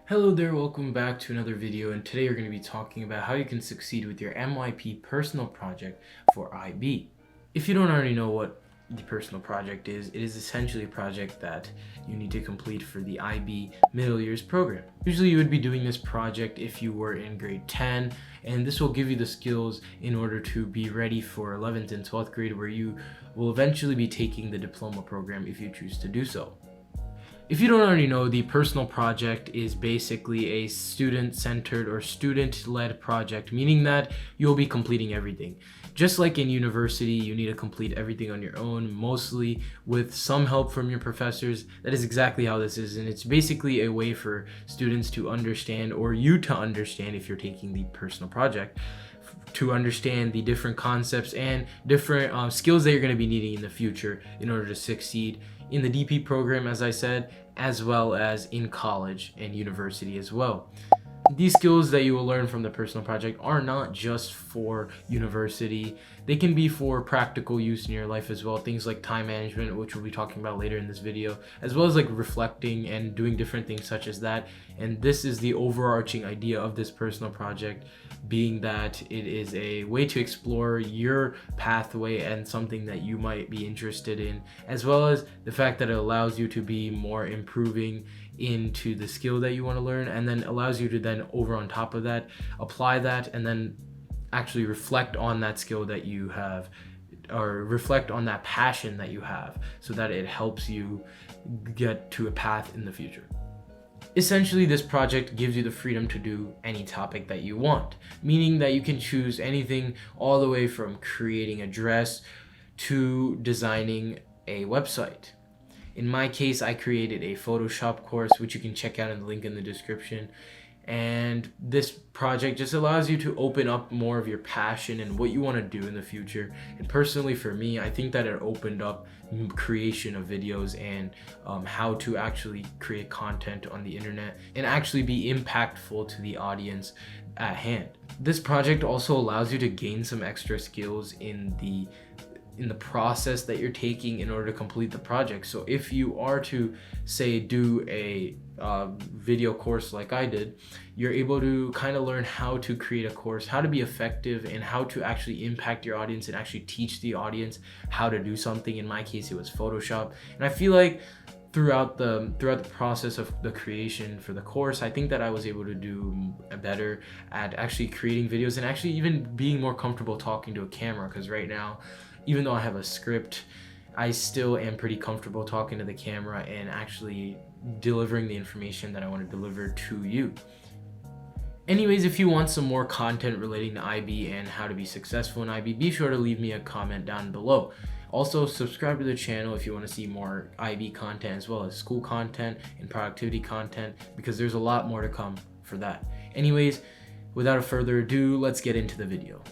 Hello there, welcome back to another video, and today we're going to be talking about how you can succeed with your MYP personal project for IB. If you don't already know what the personal project is, it is essentially a project that you need to complete for the IB middle years program. Usually you would be doing this project if you were in grade 10, and this will give you the skills in order to be ready for 11th and 12th grade, where you will eventually be taking the diploma program if you choose to do so. If you don't already know, the personal project is basically a student-centered or student-led project, meaning that you'll be completing everything. Just like in university, you need to complete everything on your own, mostly with some help from your professors. That is exactly how this is, and it's basically a way for students to understand, or you to understand if you're taking the personal project, to understand the different concepts and different skills that you're going to be needing in the future in order to succeed in the DP program, as I said, as well as in college and university as well. These skills that you will learn from the personal project are not just for university. They can be for practical use in your life as well. Things like time management, which we'll be talking about later in this video, as well as like reflecting and doing different things such as that. And this is the overarching idea of this personal project, being that it is a way to explore your pathway and something that you might be interested in, as well as the fact that it allows you to be more improving into the skill that you want to learn, and then allows you to then over on top of that apply that and then actually reflect on that skill that you have, or reflect on that passion that you have, so that it helps you get to a path in the future. Essentially, this project gives you the freedom to do any topic that you want, meaning that you can choose anything all the way from creating a dress to designing a website. In my case, I created a Photoshop course, which you can check out in the link in the description. And this project just allows you to open up more of your passion and what you want to do in the future. And personally for me, I think that it opened up creation of videos and how to actually create content on the internet and actually be impactful to the audience at hand. This project also allows you to gain some extra skills in the process that you're taking in order to complete the project. So if you are to say do a video course like I did, you're able to kind of learn how to create a course, how to be effective, and how to actually impact your audience and actually teach the audience how to do something. In my case, it was Photoshop. And I feel like throughout the process of the creation for the course, I think that I was able to do better at actually creating videos and actually even being more comfortable talking to a camera, because right now, even though I have a script, I still am pretty comfortable talking to the camera and actually delivering the information that I want to deliver to you. Anyways, if you want some more content relating to IB and how to be successful in IB, be sure to leave me a comment down below. Also, subscribe to the channel if you want to see more IB content, as well as school content and productivity content, because there's a lot more to come for that. Anyways, without further ado, let's get into the video.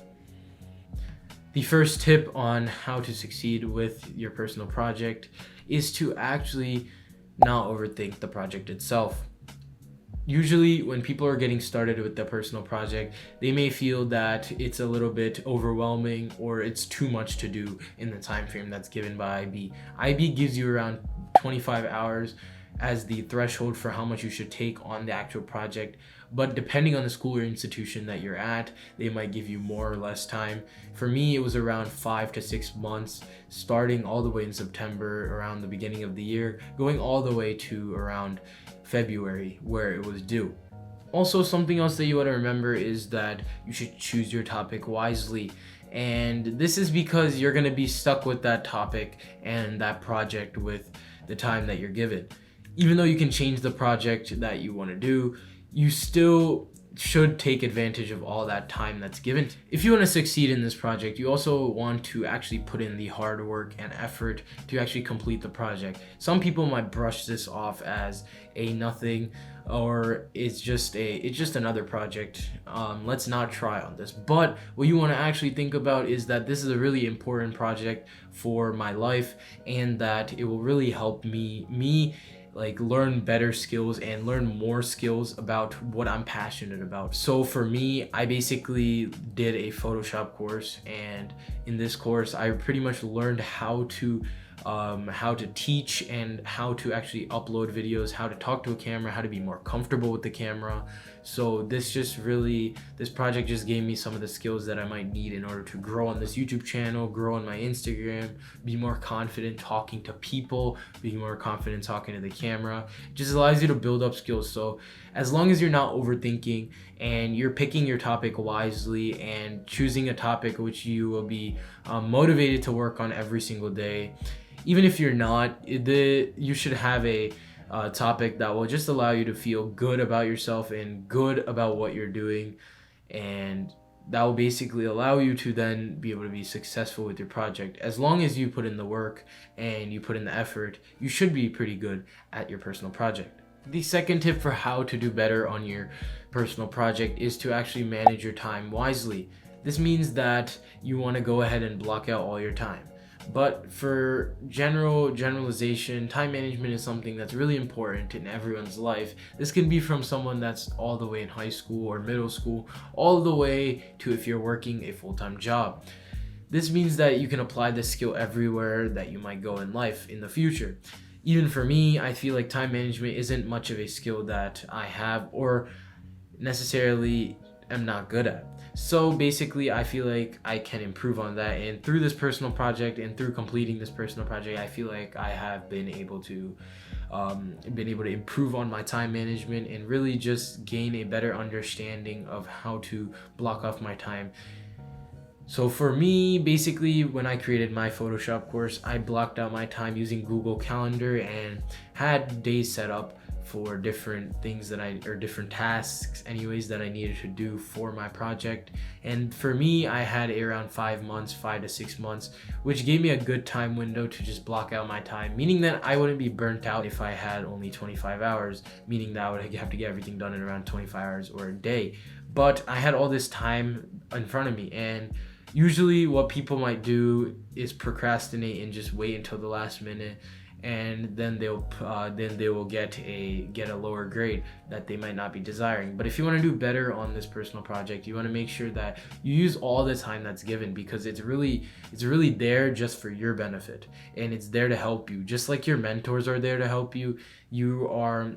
The first tip on how to succeed with your personal project is to actually not overthink the project itself. Usually when people are getting started with the personal project, they may feel that it's a little bit overwhelming or it's too much to do in the time frame that's given by IB. IB gives you around 25 hours as the threshold for how much you should take on the actual project, but depending on the school or institution that you're at, they might give you more or less time. For me, it was around 5 to 6 months, starting all the way in September, around the beginning of the year, going all the way to around February, where it was due. Also, something else that you want to remember is that you should choose your topic wisely. And this is because you're going to be stuck with that topic and that project with the time that you're given. Even though you can change the project that you want to do, you still should take advantage of all that time that's given. If you want to succeed in this project, you also want to actually put in the hard work and effort to actually complete the project. Some people might brush this off as a nothing, or it's just another project. Let's not try on this. But what you want to actually think about is that this is a really important project for my life, and that it will really help me like learn better skills and learn more skills about what I'm passionate about. So for me, I basically did a Photoshop course, and in this course I pretty much learned how to how to teach and how to actually upload videos, how to talk to a camera, how to be more comfortable with the camera. So this project just gave me some of the skills that I might need in order to grow on this YouTube channel, grow on my Instagram, be more confident talking to people, be more confident talking to the camera. It just allows you to build up skills. So as long as you're not overthinking and you're picking your topic wisely and choosing a topic which you will be motivated to work on every single day, even if you're not, you should have a topic that will just allow you to feel good about yourself and good about what you're doing, and that will basically allow you to then be able to be successful with your project. As long as you put in the work and you put in the effort, you should be pretty good at your personal project. The second tip for how to do better on your personal project is to actually manage your time wisely. This means that you want to go ahead and block out all your time. But for generalization, time management is something that's really important in everyone's life. This can be from someone that's all the way in high school or middle school, all the way to if you're working a full-time job. This means that you can apply this skill everywhere that you might go in life in the future. Even for me, I feel like time management isn't much of a skill that I have or necessarily am not good at. So basically, I feel like I can improve on that, and through this personal project and through completing this personal project, I feel like I have been able to improve on my time management and really just gain a better understanding of how to block off my time. So for me, basically, when I created my Photoshop course, I blocked out my time using Google Calendar and had days set up for different things different tasks anyways that I needed to do for my project. And for me, I had around 5 to 6 months, which gave me a good time window to just block out my time, meaning that I wouldn't be burnt out if I had only 25 hours, meaning that I would have to get everything done in around 25 hours or a day. But I had all this time in front of me, and usually what people might do is procrastinate and just wait until the last minute, and then they will get a lower grade that they might not be desiring. But if you want to do better on this personal project, you want to make sure that you use all the time that's given, because it's really there just for your benefit, and it's there to help you. Just like your mentors are there to help you, your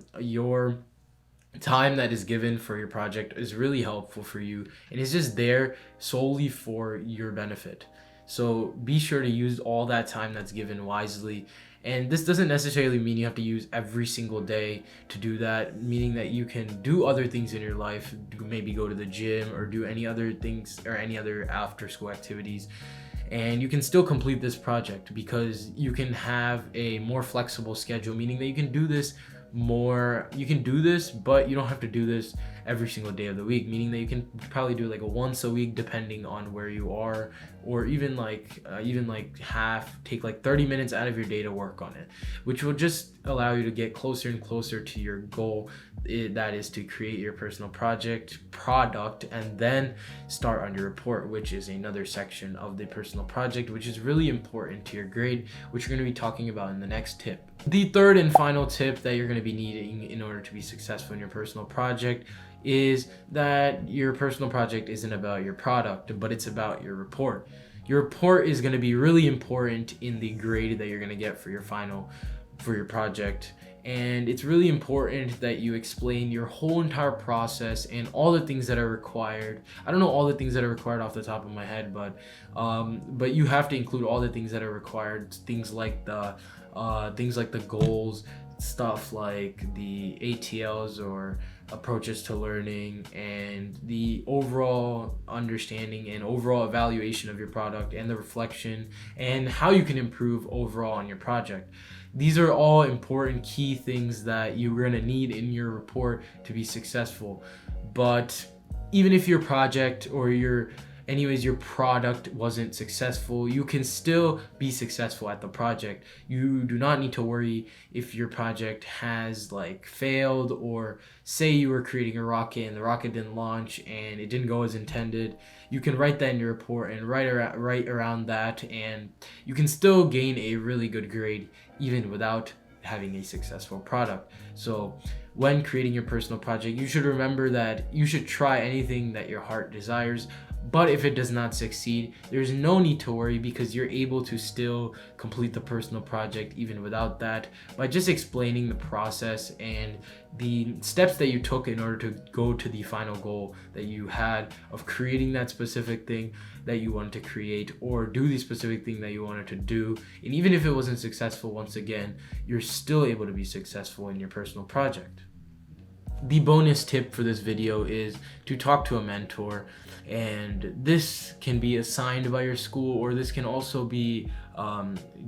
time that is given for your project is really helpful for you, and it's just there solely for your benefit. So be sure to use all that time that's given wisely. And this doesn't necessarily mean you have to use every single day to do that, meaning that you can do other things in your life, maybe go to the gym or do any other things or any other after school activities. And you can still complete this project because you can have a more flexible schedule, meaning that you can do this but you don't have to do this every single day of the week, meaning that you can probably do like a once a week depending on where you are, or even take like 30 minutes out of your day to work on it, which will just allow you to get closer and closer to your goal, that is to create your personal product and then start on your report, which is another section of the personal project, which is really important to your grade, which we're going to be talking about in the next tip. The third and final tip that you're going to be needing in order to be successful in your personal project is that your personal project isn't about your product, but it's about your report. Your report is going to be really important in the grade that you're going to get for your project. And it's really important that you explain your whole entire process and all the things that are required. I don't know all the things that are required off the top of my head, but you have to include all the things that are required. Things like the goals, stuff like the ATLs or approaches to learning, and the overall understanding and overall evaluation of your product, and the reflection and how you can improve overall on your project. These are all important key things that you're going to need in your report to be successful. But even if your project or your product wasn't successful, you can still be successful at the project. You do not need to worry if your project has failed, or say you were creating a rocket and the rocket didn't launch and it didn't go as intended. You can write that in your report and write around that, and you can still gain a really good grade even without having a successful product. So when creating your personal project, you should remember that you should try anything that your heart desires, But if it does not succeed, there's no need to worry, because you're able to still complete the personal project even without that, by just explaining the process and the steps that you took in order to go to the final goal that you had of creating that specific thing that you wanted to create, or do the specific thing that you wanted to do. And even if it wasn't successful, once again, you're still able to be successful in your personal project. The bonus tip for this video is to talk to a mentor, and this can be assigned by your school, or this can also be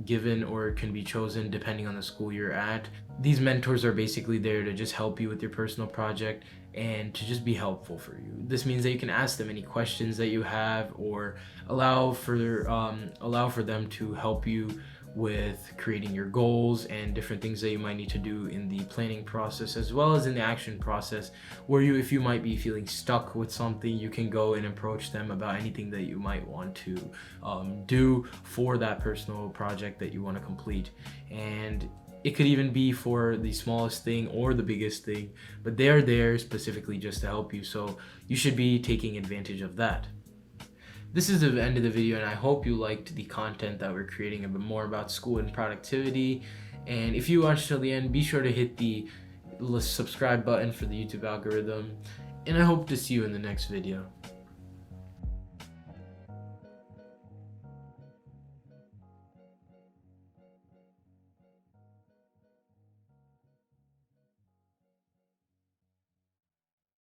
given, or it can be chosen depending on the school you're at. These mentors are basically there to just help you with your personal project and to just be helpful for you. This means that you can ask them any questions that you have, or allow for them to help you with creating your goals and different things that you might need to do in the planning process, as well as in the action process, where if you might be feeling stuck with something, you can go and approach them about anything that you might want to do for that personal project that you want to complete. And it could even be for the smallest thing or the biggest thing, but they're there specifically just to help you, so you should be taking advantage of that. This is the end of the video, and I hope you liked the content that we're creating a bit more about school and productivity. And if you watched till the end, be sure to hit the subscribe button for the YouTube algorithm, and I hope to see you in the next video.